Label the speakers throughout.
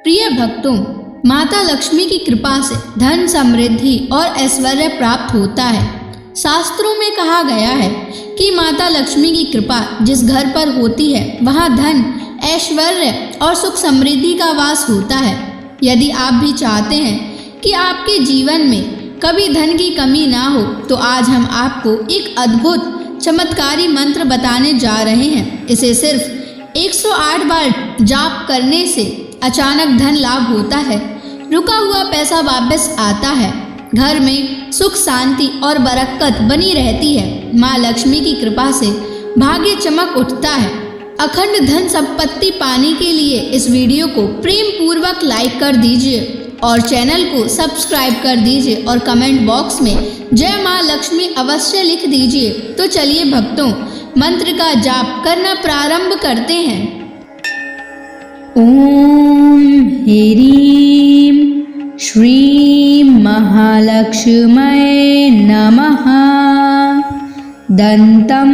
Speaker 1: प्रिय भक्तों, माता लक्ष्मी की कृपा से धन, समृद्धि और ऐश्वर्य प्राप्त होता है। शास्त्रों में कहा गया है कि माता लक्ष्मी की कृपा जिस घर पर होती है वहाँ धन, ऐश्वर्य और सुख समृद्धि का वास होता है। यदि आप भी चाहते हैं कि आपके जीवन में कभी धन की कमी ना हो तो आज हम आपको एक अद्भुत चमत्कारी मंत्र बताने जा रहे हैं। इसे सिर्फ 108 बार जाप करने से अचानक धन लाभ होता है, रुका हुआ पैसा वापस आता है, घर में सुख, शांति और बरकत बनी रहती है। माँ लक्ष्मी की कृपा से भाग्य चमक उठता है। अखंड धन संपत्ति पाने के लिए इस वीडियो को प्रेम पूर्वक लाइक कर दीजिए और चैनल को सब्सक्राइब कर दीजिए और कमेंट बॉक्स में जय माँ लक्ष्मी अवश्य लिख दीजिए। तो चलिए भक्तों, मंत्र का जाप करना प्रारंभ करते हैं।
Speaker 2: ओम ह्रीं श्रीं महालक्ष्म्यै नमः। दन्तं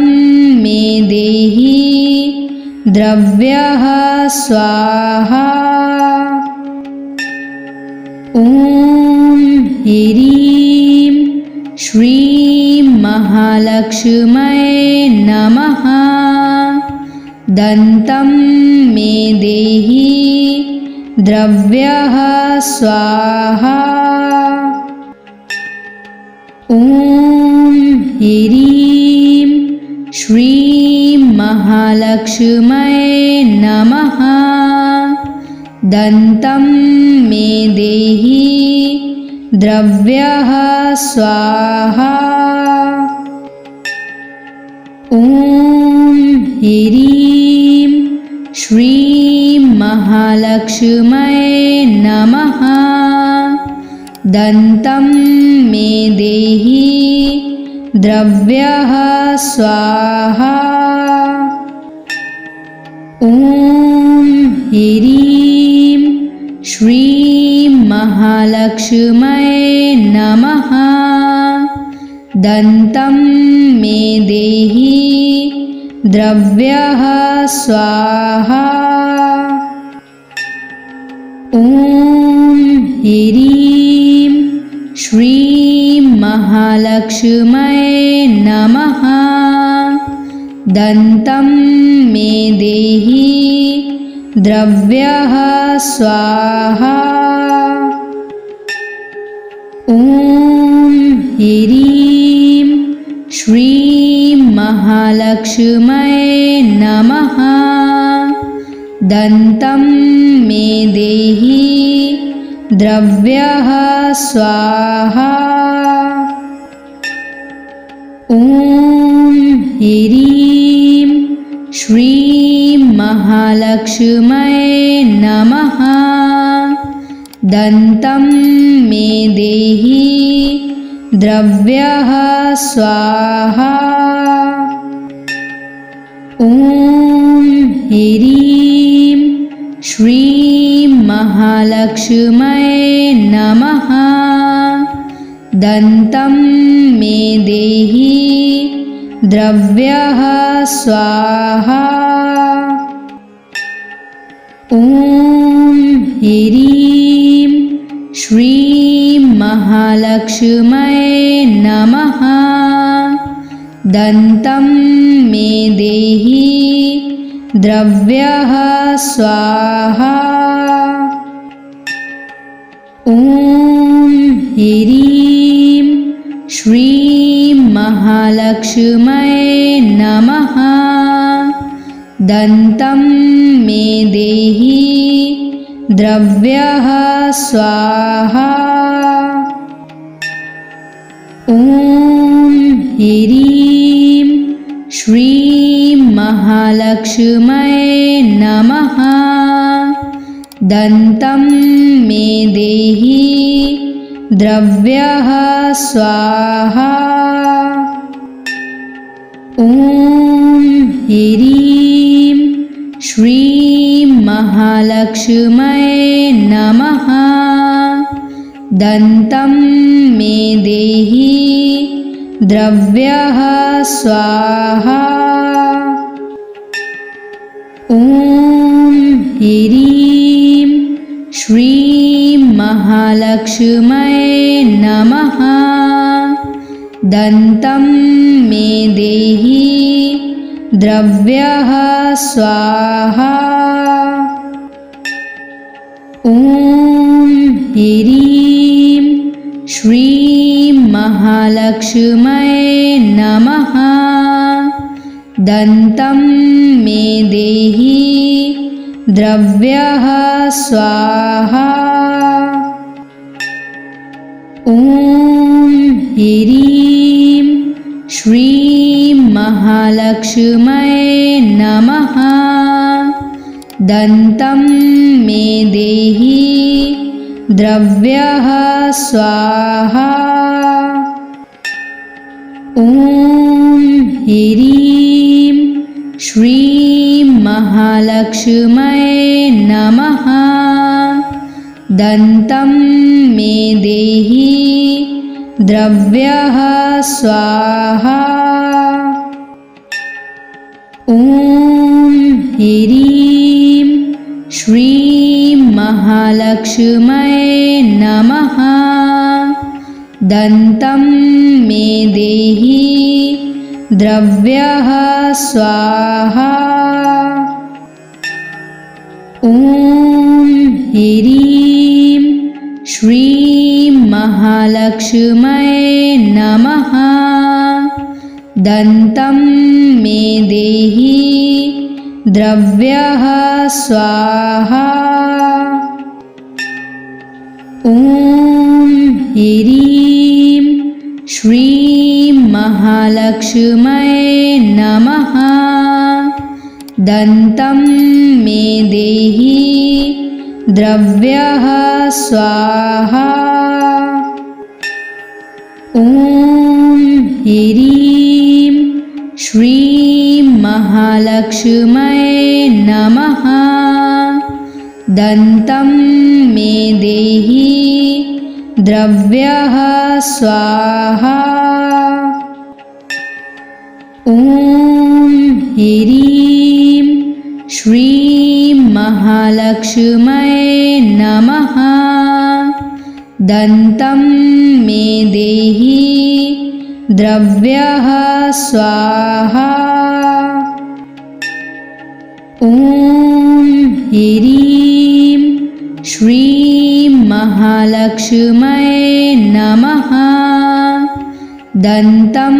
Speaker 2: मे देहि द्रव्यः स्वाहा। ओम ह्रीं श्रीं महालक्ष्म्यै नमः। दन्तं मे देहि द्रव्यः स्वाहा। ओम ह्रीं श्रीं महालक्ष्म्यै नमः। दन्तं मे देहि द्रव्यः स्वाहा। ओम ह्रीं श्रीं महालक्ष्म्यै नमः। दन्तं मे देहि द्रव्यः स्वाहा। ओम ह्रीं श्रीं महालक्ष्म्यै नमः। दन्तं मे देहि द्रव्यः स्वाहा। ओम ह्रीं श्रीं महालक्ष्म्यै नमः। दन्तं मे देहि द्रव्यः स्वाहा। ओम ह्रीं श्रीं महालक्ष्म्यै नमः। दन्तं मे देहि द्रव्यः स्वाहा। ओम ह्रीं श्रीं महालक्ष्म्यै नमः। दन्तं मे देहि द्रव्यः स्वाहा। ओम ह्रीं श्रीं महालक्ष्म्यै नमः। दन्तं मे देहि द्रव्यः स्वाहा। ओम ह्रीं श्रीं महालक्ष्म्यै नमः। दन्तं मे देहि द्रव्यः स्वाहा। ओम ह्रीं श्रीं महालक्ष्म्यै नमः। दन्तं मे देहि द्रव्यः स्वाहा। ओम ह्रीं श्रीं महालक्ष्म्यै नमः। दन्तं मे देहि द्रव्यः स्वाहा। ओम ह्रीं श्रीं महालक्ष्म्यै नमः। दन्तं मे देहि द्रव्यः स्वाहा। ओम ह्रीं महालक्ष्म्यै नमः। दन्तं मे देहि द्रव्यः स्वाहा। ॐ ह्रीं श्रीं महालक्ष्म्यै नमः। दन्तं मे देहि द्रव्यः स्वाहा। ॐ ह्रीं श्रीं महालक्ष्म्यै नमः। दन्तं मे देहि द्रव्यः स्वाहा। ॐ ह्रीं श्रीं महालक्ष्म्यै नमः। दन्तं मे देहि द्रव्यः स्वाहा। ॐ ह्रीं श्रीं महालक्ष्म्यै नमः। दन्तं मे देहि द्रव्यः स्वाहा। ॐ ह्रीं श्रीं महालक्ष्म्यै नमः। दन्तं मे देहि द्रव्यः स्वाहा। ॐ ह्रीं श्रीं महालक्ष्म्यै नमः। दन्तं मे देहि द्रव्यः स्वाहा। ॐ ह्रीं श्रीं महालक्ष्म्यै नमः। दन्तं मे देहि द्रव्यः स्वाहा। ॐ ह्रीं श्रीं महालक्ष्म्यै नमः। दन्तं मे देहि द्रव्यः स्वाहा। ॐ ह्रीं श्रीं महालक्ष्म्यै नमः। दन्तं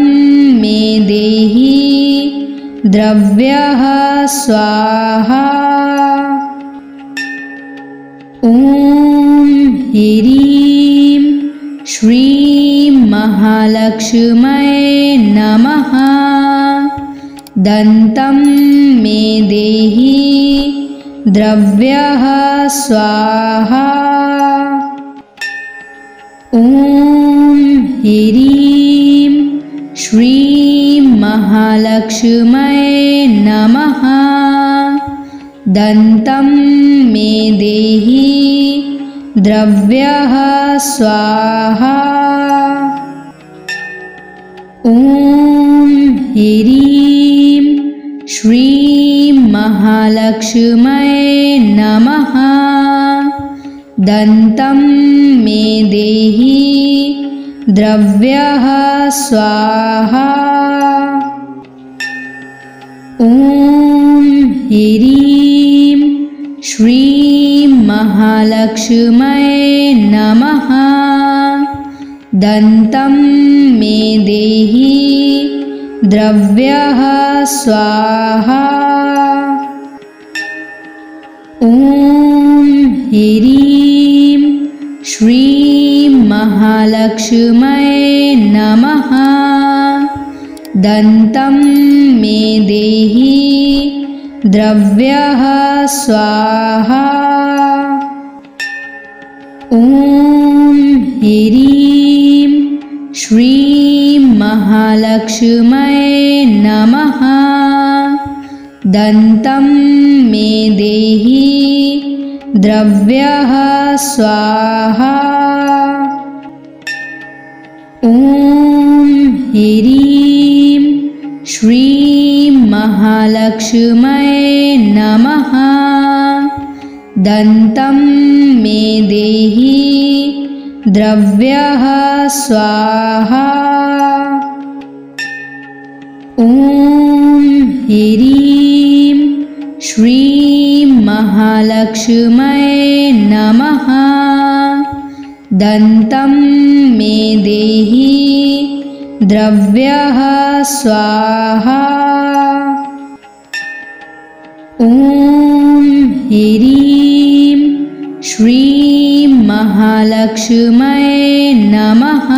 Speaker 2: मे देहि द्रव्यः स्वाहा। ॐ ह्रीं श्रीं महालक्ष्म्यै नमः। दन्तं मे देहि द्रव्यः स्वाहा। ॐ ह्रीं श्रीं महालक्ष्म्यै नमः। दन्तं मे देहि द्रव्यः स्वाहा। ॐ ह्रीं श्रीं महालक्ष्म्यै नमः। दन्तं मे देहि द्रव्यः स्वाहा। ॐ ह्रीं श्रीं महालक्ष्म्यै नमः। दन्तं मे देहि द्रव्यः स्वाहा। ॐ ह्रीं श्रीं महालक्ष्म्यै नमः। दन्तं मे देहि द्रव्यः स्वाहा। ॐ ह्रीं श्रीं महालक्ष्म्यै नमः। दन्तं मे देहि द्रव्यः स्वाहा। ॐ ह्रीं श्रीं महालक्ष्म्यै नमः। दन्तं मे देहि द्रव्यः स्वाहा। ॐ ह्रीं श्रीं महालक्ष्म्यै नमः। दन्तं मे देहि द्रव्यः स्वाहा। ॐ ह्रीं श्रीं महालक्ष्म्यै नमः।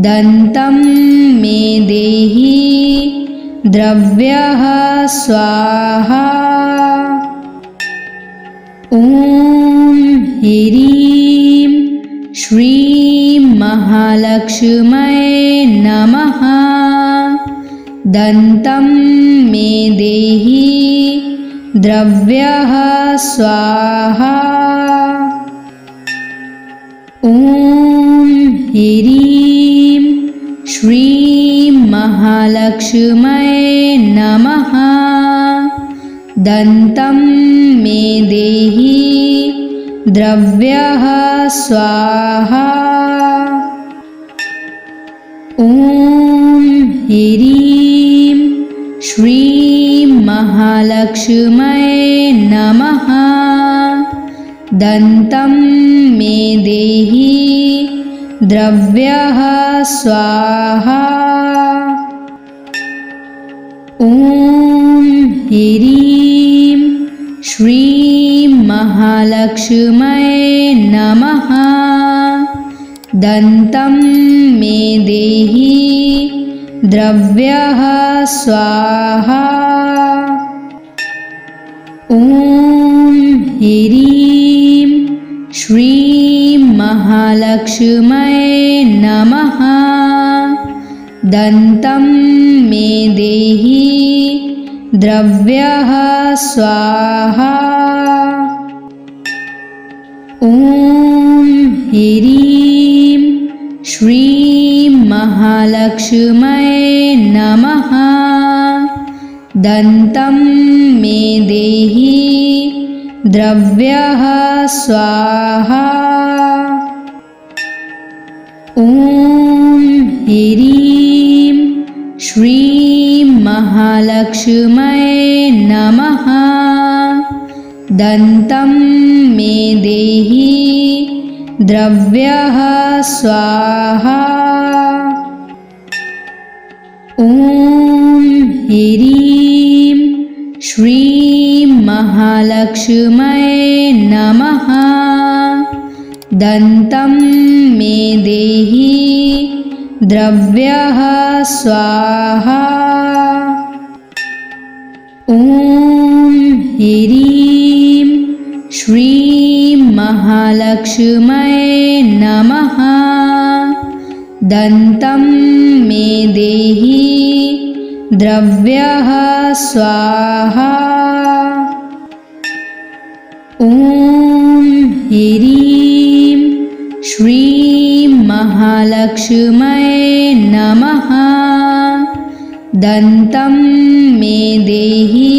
Speaker 2: दन्तं मे देहि द्रव्यः स्वाहा। ॐ ह्रीं श्रीं महालक्ष्म्यै नमः। दन्तं मे देहि द्रव्यः स्वाहा। ॐ ह्रीं श्रीं महालक्ष्म्यै नमः। दन्तं मे देहि द्रव्यः स्वाहा। ॐ ह्रीं श्रीं महालक्ष्म्यै नमः। दन्तं मे देहि द्रव्यः स्वाहा। ॐ ह्रीं श्रीं महालक्ष्म्यै नमः। दन्तं मे देहि द्रव्यः स्वाहा। ॐ ह्रीं श्रीं महालक्ष्म्यै नमः। दन्तं मे देहि द्रव्यः स्वाहा। ॐ ह्रीं श्रीं महालक्ष्म्यै नमः। दन्तं मे देहि द्रव्यः स्वाहा। ॐ ह्रीं श्रीं महालक्ष्म्यै नमः। दन्तं मे देहि द्रव्यः स्वाहा। ॐ ह्रीं श्रीं महालक्ष्म्यै नमः। दन्तं मे देहि द्रव्यः स्वाहा। ॐ ह्रीं श्रीं महालक्ष्म्यै नमः। दन्तं मे देहि द्रव्यः स्वाहा। ॐ ह्रीं श्रीं महालक्ष्म्यै नमः। दन्तं मे देहि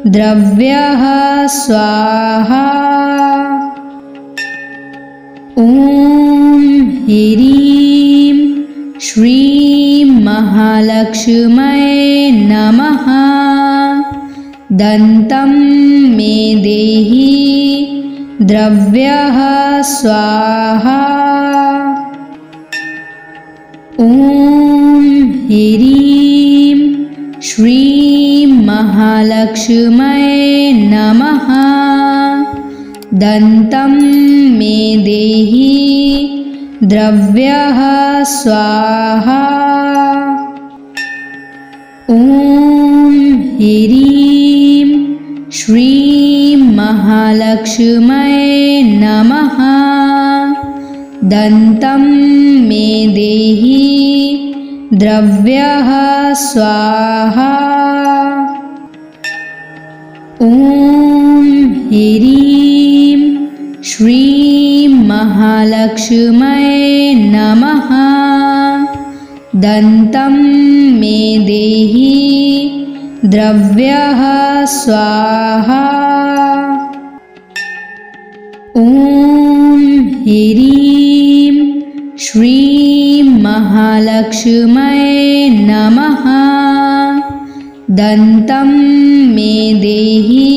Speaker 2: द्रव्यः स्वाहा। ॐ ह्रीं श्रीं महालक्ष्म्यै नमः। दन्तं मे देहि द्रव्यः स्वाहा। ॐ ह्रीं श्रीं महालक्ष्म्यै नमः। दन्तं मे देहि द्रव्यः स्वाहा। ॐ ह्रीं श्रीं महालक्ष्म्यै नमः। दन्तं मे देहि द्रव्यः स्वाहा। ॐ ह्रीं श्रीं महालक्ष्म्यै नमः। दन्तं मे देहि द्रव्यः स्वाहा। ॐ ह्रीं श्रीं महालक्ष्म्यै नमः। दन्तं मे देहि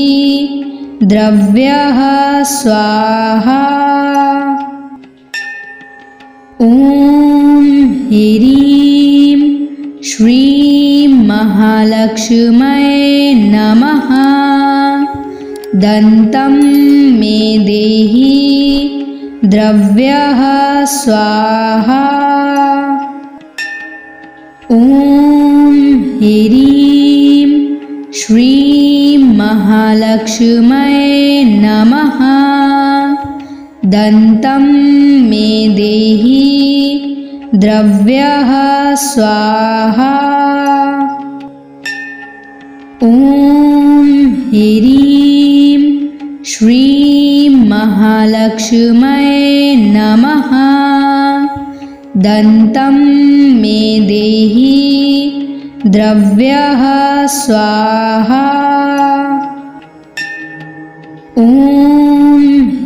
Speaker 2: द्रव्यः स्वाहा। ॐ ह्रीं श्रीं महालक्ष्म्यै नमः। दन्तं मे देहि द्रव्यः स्वाहा। ॐ ह्रीं श्रीं महालक्ष्म्यै नमः। दन्तं मे देहि द्रव्यः स्वाहा। ॐ ह्रीं श्रीं महालक्ष्म्यै नमः। दन्तं मे देहि द्रव्यः स्वाहा। ॐ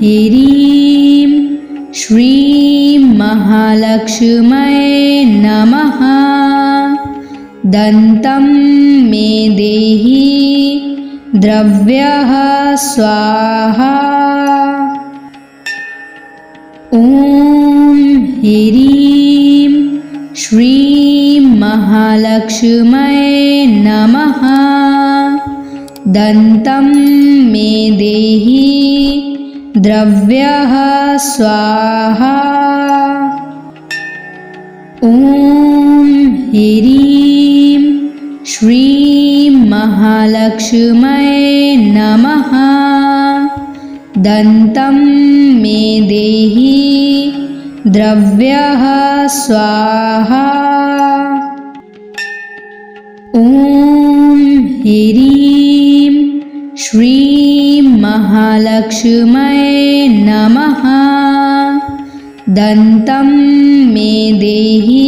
Speaker 2: ह्रीं श्रीं महालक्ष्म्यै नमः। दन्तं मे देहि द्रव्यः स्वाहा। ॐ ह्रीं श्रीं महालक्ष्म्यै नमः। दन्तं मे देहि द्रव्यः स्वाहा। ॐ ह्रीं श्रीं महालक्ष्म्यै नमः। दन्तं मे देहि द्रव्यः स्वाहा। ॐ ह्रीं श्रीं महालक्ष्म्यै नमः। दन्तं मे देहि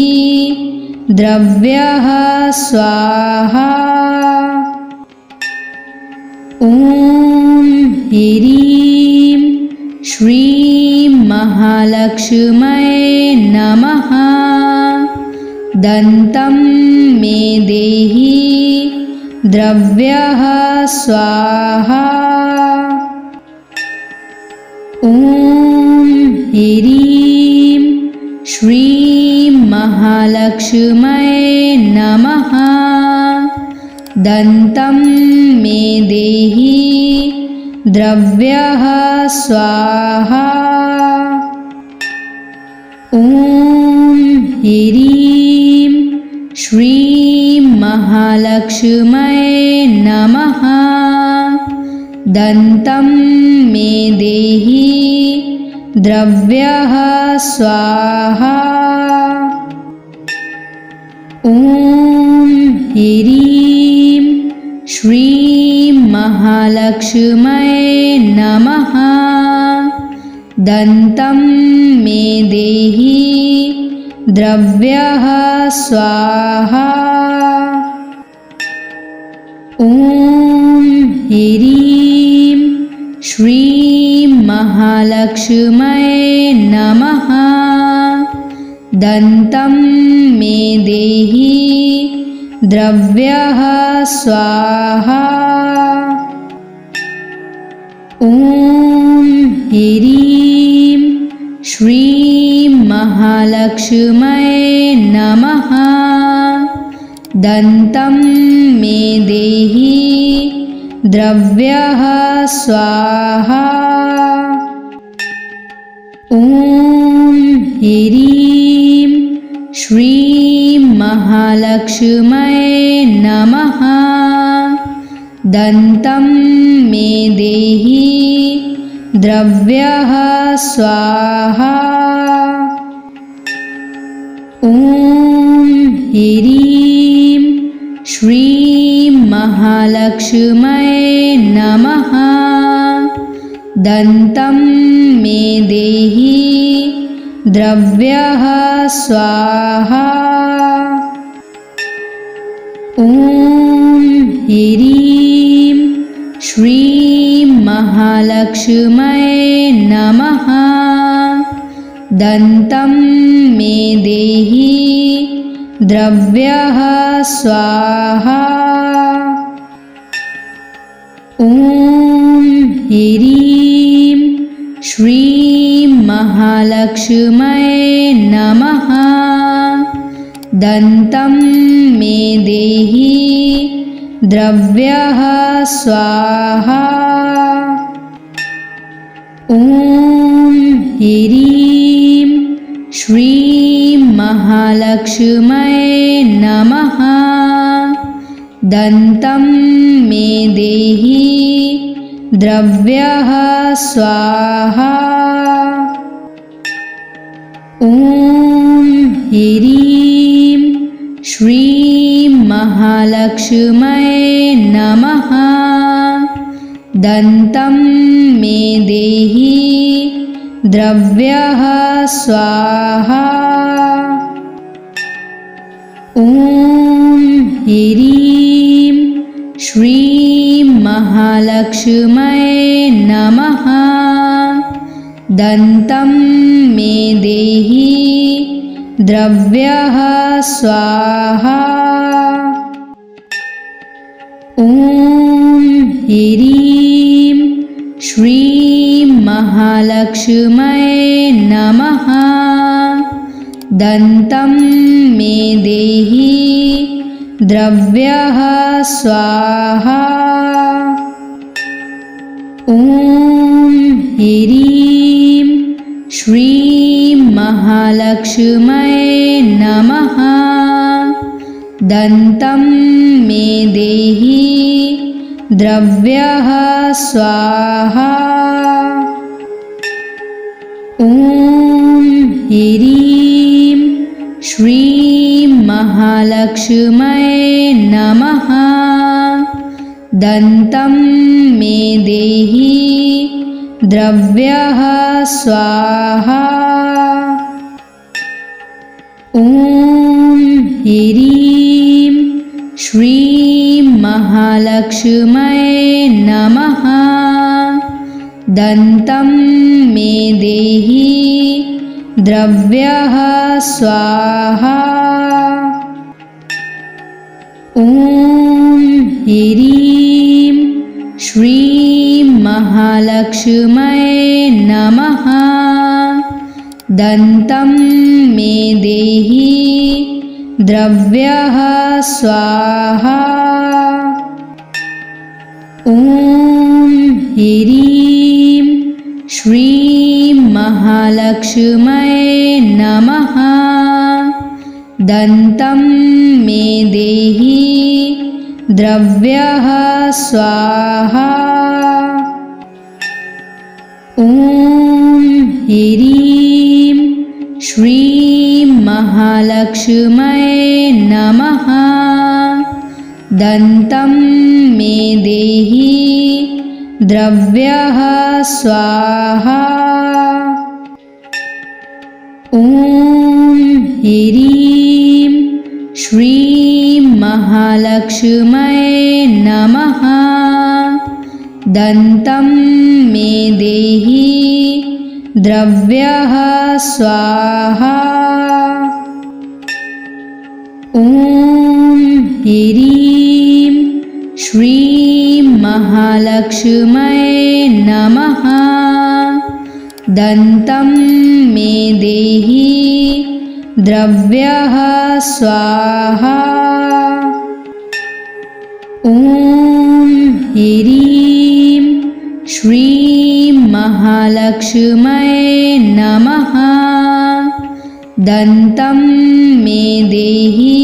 Speaker 2: द्रव्यः स्वाहा। ॐ ह्रीं श्रीं महालक्ष्म्यै नमः। दन्तं मे देहि द्रव्यः स्वाहा। ॐ ह्रीं श्रीं महालक्ष्म्यै नमः। दन्तं मे देहि द्रव्यः स्वाहा। ॐ ह्रीं श्रीं महालक्ष्म्यै नमः। दन्तं मे देहि द्रव्यः स्वाहा। ॐ ह्रीं श्रीं महालक्ष्म्यै नमः। दन्तं मे देहि द्रव्यः स्वाहा। ॐ ह्रीं श्रीं महालक्ष्म्यै नमः। दन्तं मे देहि द्रव्यः स्वाहा। ॐ ह्रीं श्रीं महालक्ष्म्यै नमः। दन्तं मे देहि द्रव्यः स्वाहा। ॐ ह्रीं श्रीं महालक्ष्म्यै नमः। दन्तं मे देहि द्रव्यः स्वाहा। ॐ ह्रीं श्रीं महालक्ष्म्यै नमः। दन्तं मे देहि द्रव्यः स्वाहा। ॐ ह्रीं श्रीं महालक्ष्म्यै नमः। दन्तं मे देहि द्रव्यः स्वाहा। ॐ ह्रीं श्रीं महालक्ष्म्यै नमः। दन्तं मे देहि द्रव्यः स्वाहा। ॐ ह्रीं श्रीं महालक्ष्म्यै नमः। दन्तं मे देहि द्रव्यः स्वाहा। ॐ ह्रीं श्रीं महालक्ष्म्यै नमः। दन्तं मे देहि द्रव्यः स्वाहा। ॐ ह्रीं श्रीं महालक्ष्म्यै नमः। दन्तं मे देहि द्रव्यः स्वाहा। ॐ ह्रीं श्रीं महालक्ष्म्यै नमः। दन्तं मे देहि द्रव्यः स्वाहा। ॐ ह्रीं श्रीं महालक्ष्म्यै नमः। दन्तं मे देहि द्रव्यः स्वाहा। ॐ ह्रीं श्रीं महालक्ष्म्यै नमः। दन्तं मे देहि द्रव्यः स्वाहा। ॐ ह्रीं श्रीं महालक्ष्म्यै नमः। दन्तं मे देहि द्रव्यः स्वाहा। ॐ ह्रीं श्रीं महालक्ष्म्यै नमः। दन्तं मे देहि द्रव्यः स्वाहा। ॐ ह्रीं श्रीं महालक्ष्म्यै नमः। दन्तं मे देहि द्रव्यः स्वाहा। ॐ ह्रीं श्रीं महालक्ष्म्यै नमः। दन्तं मे देहि द्रव्यः स्वाहा। ॐ ह्रीं श्रीं महालक्ष्म्यै नमः। दन्तं मे देहि द्रव्यः स्वाहा। ॐ ह्रीं श्रीं महालक्ष्म्यै नमः। दन्तं मे देहि द्रव्यः स्वाहा। ॐ ह्रीं श्रीं महालक्ष्म्यै नमः। दन्तं मे देहि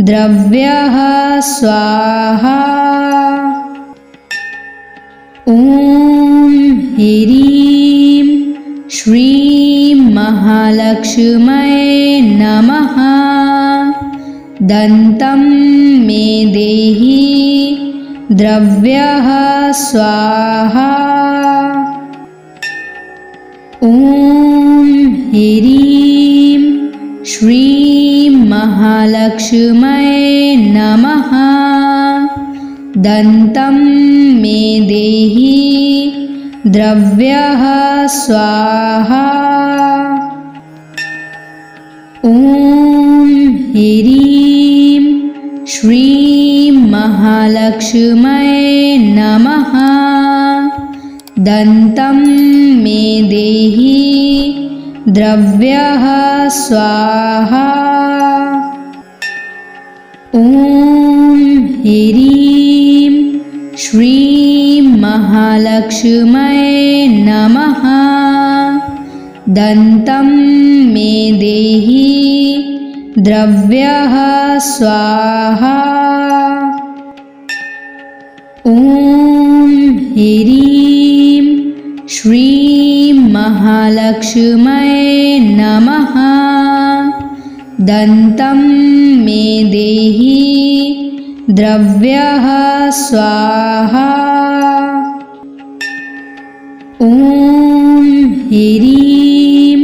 Speaker 2: द्रव्यः स्वाहा। ॐ ह्रीं श्रीं महालक्ष्म्यै नमः। दन्तं मे देहि द्रव्यः स्वाहा। ॐ ह्रीं श्रीं महालक्ष्म्यै नमः। दन्तं मे देहि द्रव्यः स्वाहा। ॐ ह्रीं श्रीं महालक्ष्म्यै नमः। दन्तं मे देहि द्रव्यः स्वाहा। ॐ ह्रीं श्रीं महालक्ष्म्यै नमः। दन्तं मे देहि द्रव्यः स्वाहा। ॐ ह्रीं श्रीं महालक्ष्म्यै नमः। दन्तं मे देहि द्रव्यः स्वाहा। ॐ ह्रीं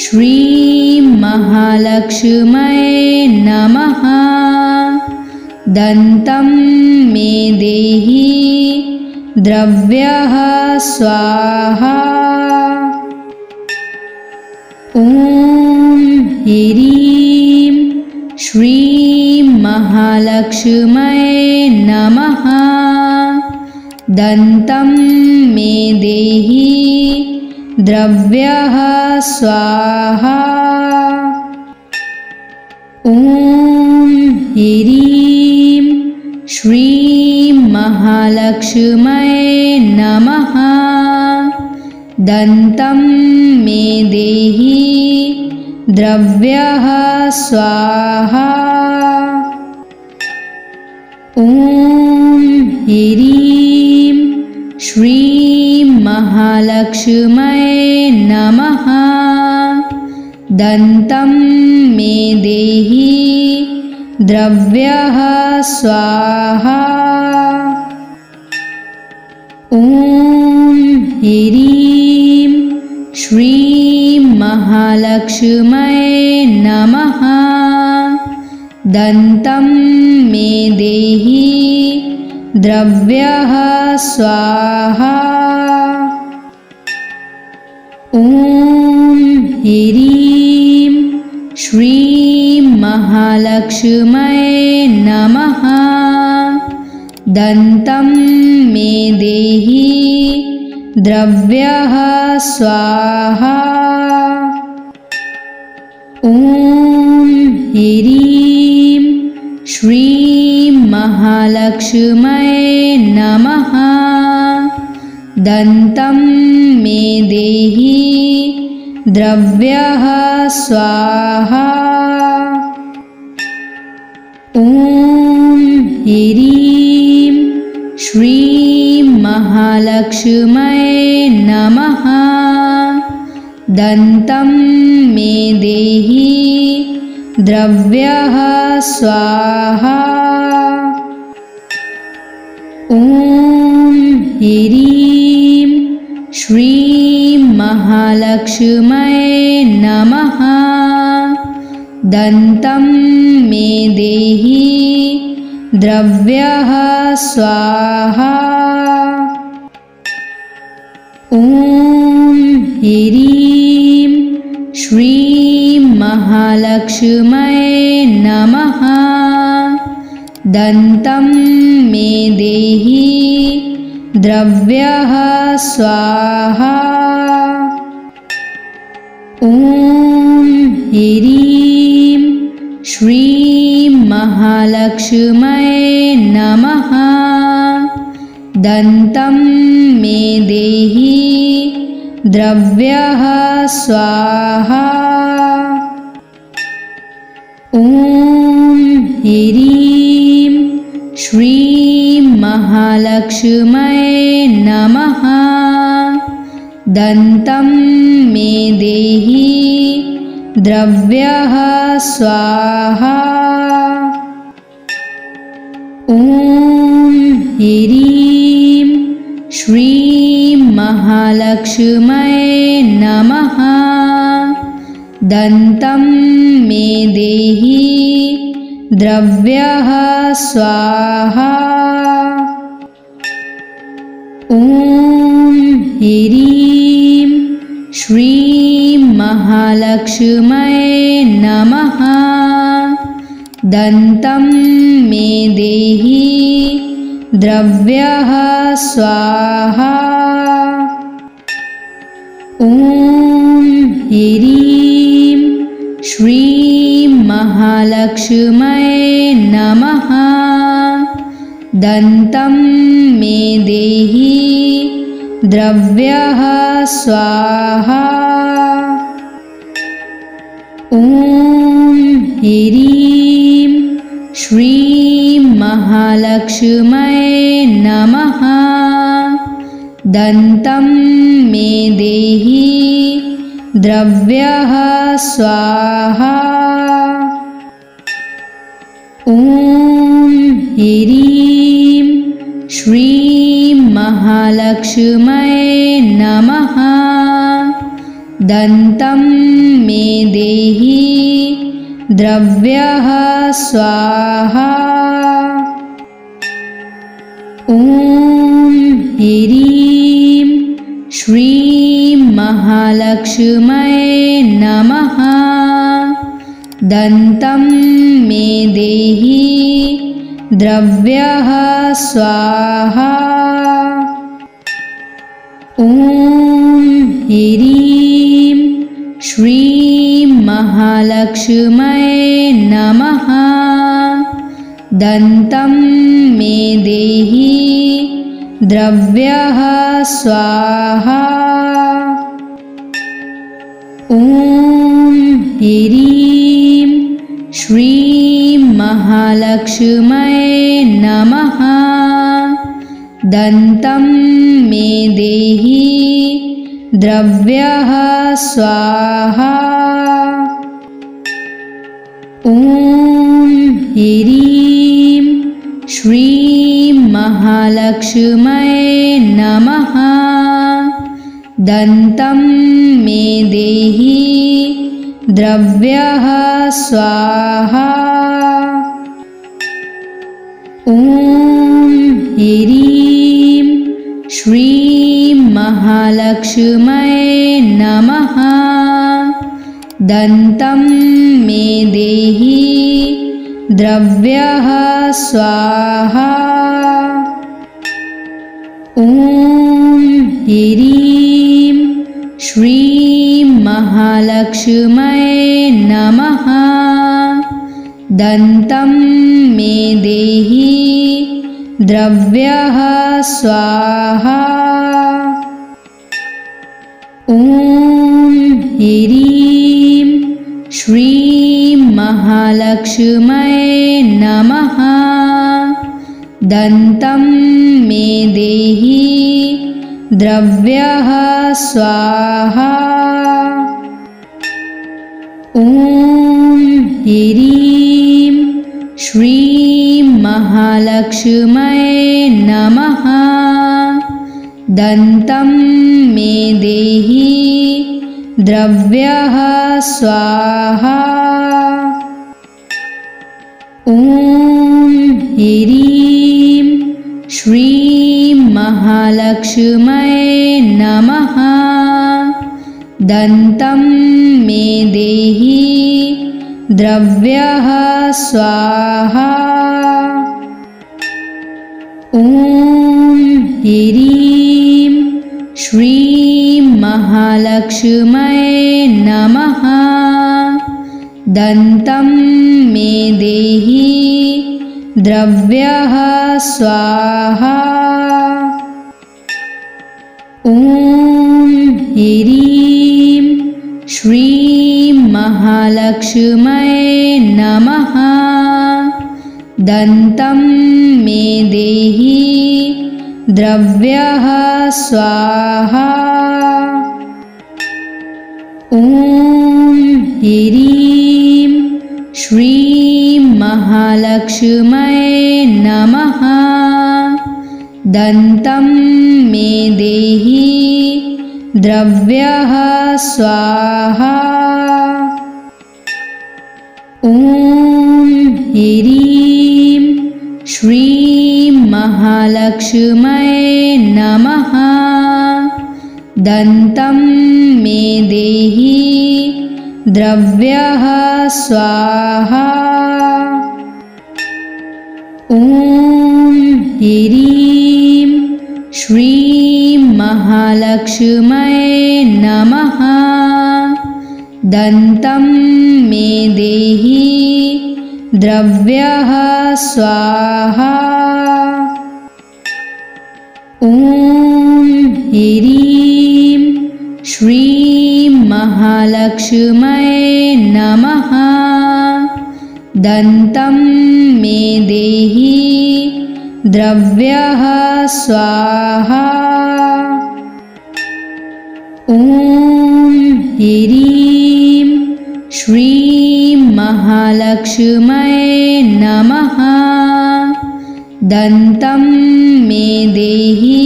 Speaker 2: श्रीं महालक्ष्म्यै नमः। दन्तं मे देहि द्रव्यः स्वाहा। ॐ ह्रीं श्रीं महालक्ष्म्यै नमः। दन्तं मे देहि द्रव्यः स्वाहा। ॐ ह्रीं श्रीं महालक्ष्म्यै नमः। दन्तं मे देहि द्रव्यः स्वाहा। ॐ ह्रीं श्रीं महालक्ष्म्यै नमः। दन्तं मे देहि द्रव्यः स्वाहा। ॐ ह्रीं श्रीं महालक्ष्म्यै नमः। दन्तं मे देहि द्रव्यः स्वाहा। ॐ ह्रीं श्रीं महालक्ष्म्यै नमः। दन्तं मे देहि द्रव्यः स्वाहा। ॐ ह्रीं श्रीं महालक्ष्म्यै नमः। दन्तं मे देहि द्रव्यः स्वाहा। ॐ ह्रीं श्रीं महालक्ष्म्यै नमः। दन्तं मे देहि द्रव्यः स्वाहा। ॐ ह्रीं श्रीं महालक्ष्म्यै नमः। दन्तं मे देहि द्रव्यः स्वाहा। ॐ ह्रीं श्रीं महालक्ष्म्यै नमः। दन्तं मे देहि द्रव्यः स्वाहा। ॐ ह्रीं श्रीं महालक्ष्म्यै नमः। दन्तं मे देहि द्रव्यः स्वाहा। ॐ ह्रीं श्रीं महालक्ष्म्यै नमः। दन्तं मे देहि द्रव्यः स्वाहा। ॐ ह्रीं श्रीं महालक्ष्म्यै नमः। दन्तं मे देहि द्रव्यः स्वाहा। ॐ ह्रीं श्रीं महालक्ष्म्यै महालक्ष्मये नमः। दन्तं मे देहि द्रव्यः स्वाहा। ॐ ह्रीं श्रीं महालक्ष्मये नमः। दन्तं मे देहि द्रव्यः स्वाहा। ॐ ह्रीं श्रीं महालक्ष्मये नमः। दन्तं मे देहि द्रव्यः स्वाहा। ॐ ह्रीं श्रीं महालक्ष्मये नमः। दन्तं मे देहि द्रव्यः स्वाहा। ॐ ह्रीं श्रीं महालक्ष्मये नमः। दन्तं मे देहि द्रव्यः स्वाहा। ॐ ह्रीं श्रीं महालक्ष्मये नमः। दन्तं मे देहि द्रव्यः स्वाहा। ॐ ह्रीं श्रीं महालक्ष्मये नमः। दन्तं मे देहि द्रव्यः स्वाहा। ॐ ह्रीं श्रीं महालक्ष्मये नमः। दन्तं मे देहि द्रव्यः स्वाहा। ॐ ह्रीं श्रीं महालक्ष्मये नमः। दन्तं मे देहि द्रव्यः स्वाहा। ॐ ह्रीं श्रीं महालक्ष्मये नमः। दन्तं मे देहि द्रव्यः स्वाहा। ॐ ह्रीं श्रीं महालक्ष्मये नमः। दन्तं मे देहि द्रव्यः स्वाहा। ॐ ह्रीं श्रीं महालक्ष्मये नमः। दन्तं मे देहि द्रव्यः स्वाहा। ॐ ह्रीं श्रीं महालक्ष्मये नमः। दन्तं मे देहि द्रव्यः स्वाहा। ॐ ह्रीं श्रीं महालक्ष्मये नमः। दन्तं मे देहि द्रव्यः स्वाहा। ॐ ह्रीं श्रीं महालक्ष्मये नमः। दन्तं मे देहि द्रव्यः स्वाहा। ॐ ह्रीं श्रीं महालक्ष्मये नमः। दन्तं मे देहि द्रव्यः स्वाहा। ॐ ह्रीं श्रीं महालक्ष्मये नमः। दन्तं मे देहि द्रव्यः स्वाहा। ॐ ह्रीं श्रीं महालक्ष्म्यै नमः। दन्तं मे देहि द्रव्यः स्वाहा। ॐ ह्रीं श्रीं महालक्ष्म्यै नमः। दन्तं मे देहि द्रव्यः स्वाहा। ॐ ह्रीं श्रीं महालक्ष्म्यै नमः। दन्तं मे देहि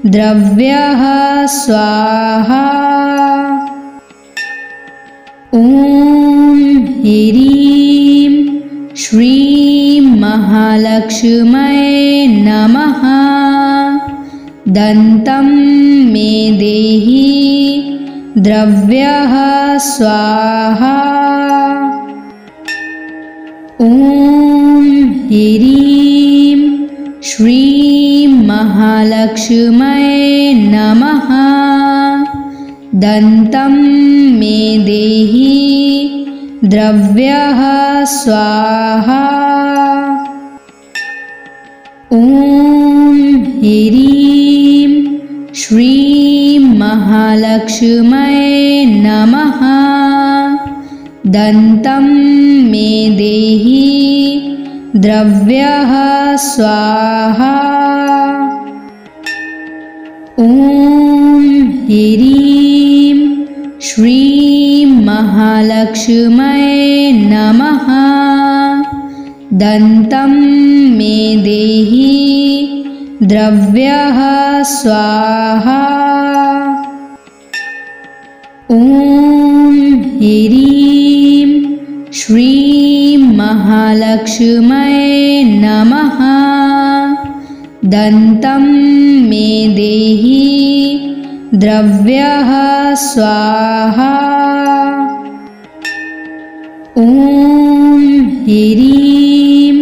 Speaker 2: द्रव्यः स्वाहा। ॐ ह्रीं श्रीं महालक्ष्म्यै नमः। दन्तं मे देहि द्रव्यः स्वाहा। ॐ ह्रीं श्रीं महालक्ष्म्यै नमः। दन्तं मे देहि द्रव्यः स्वाहा। ॐ ह्रीं श्रीं महालक्ष्म्यै नमः। दन्तं मे देहि द्रव्यः स्वाहा। ॐ ह्रीं श्रीं महालक्ष्म्यै नमः। दन्तं मे देहि द्रव्यः स्वाहा। ॐ ह्रीं श्रीं महालक्ष्म्यै नमः। दन्तं मे देहि द्रव्यः स्वाहा। ॐ ह्रीं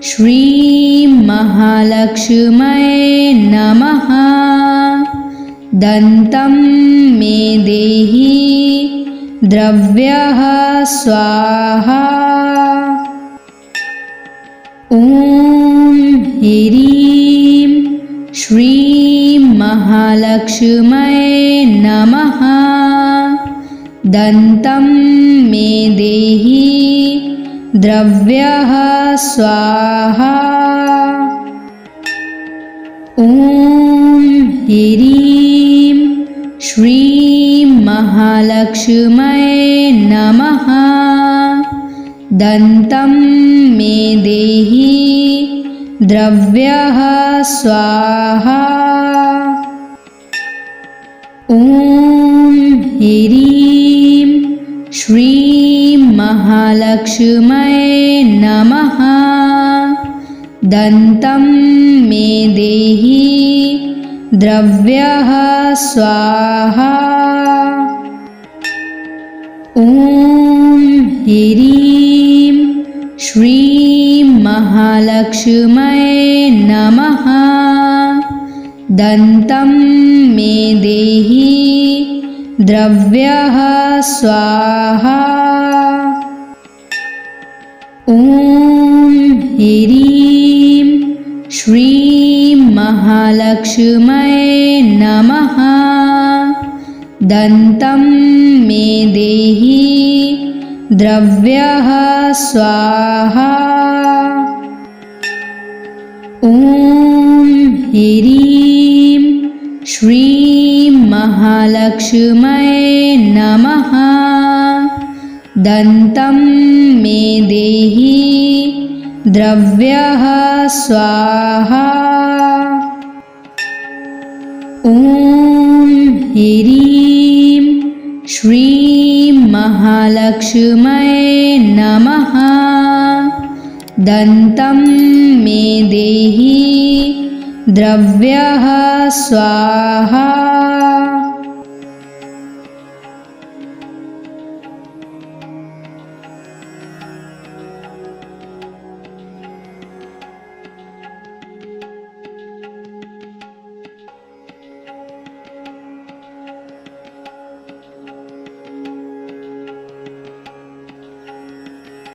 Speaker 2: श्रीं महालक्ष्म्यै नमः। दन्तं मे देहि द्रव्यः स्वाहा। ॐ ह्रीं श्रीं महालक्ष्म्यै नमः। दन्तं मे देहि द्रव्यः स्वाहा। ॐ ह्रीं श्रीं महालक्ष्म्यै नमः। दन्तं मे देहि द्रव्यः स्वाहा। ॐ ह्रीं श्रीं महालक्ष्म्यै नमः। दन्तं मे देहि द्रव्यः स्वाहा। ॐ ह्रीं श्रीं महालक्ष्म्यै नमः। दन्तं मे देहि द्रव्यः स्वाहा। ॐ ह्रीं श्रीं महालक्ष्म्यै नमः। दन्तं मे देहि द्रव्यः स्वाहा। ॐ ह्रीं श्रीं महालक्ष्म्यै नमः। दन्तं मे देहि द्रव्यः स्वाहा। ॐ ह्रीं श्रीं महालक्ष्म्यै नमः। दन्तं मे देहि द्रव्यः स्वाहा।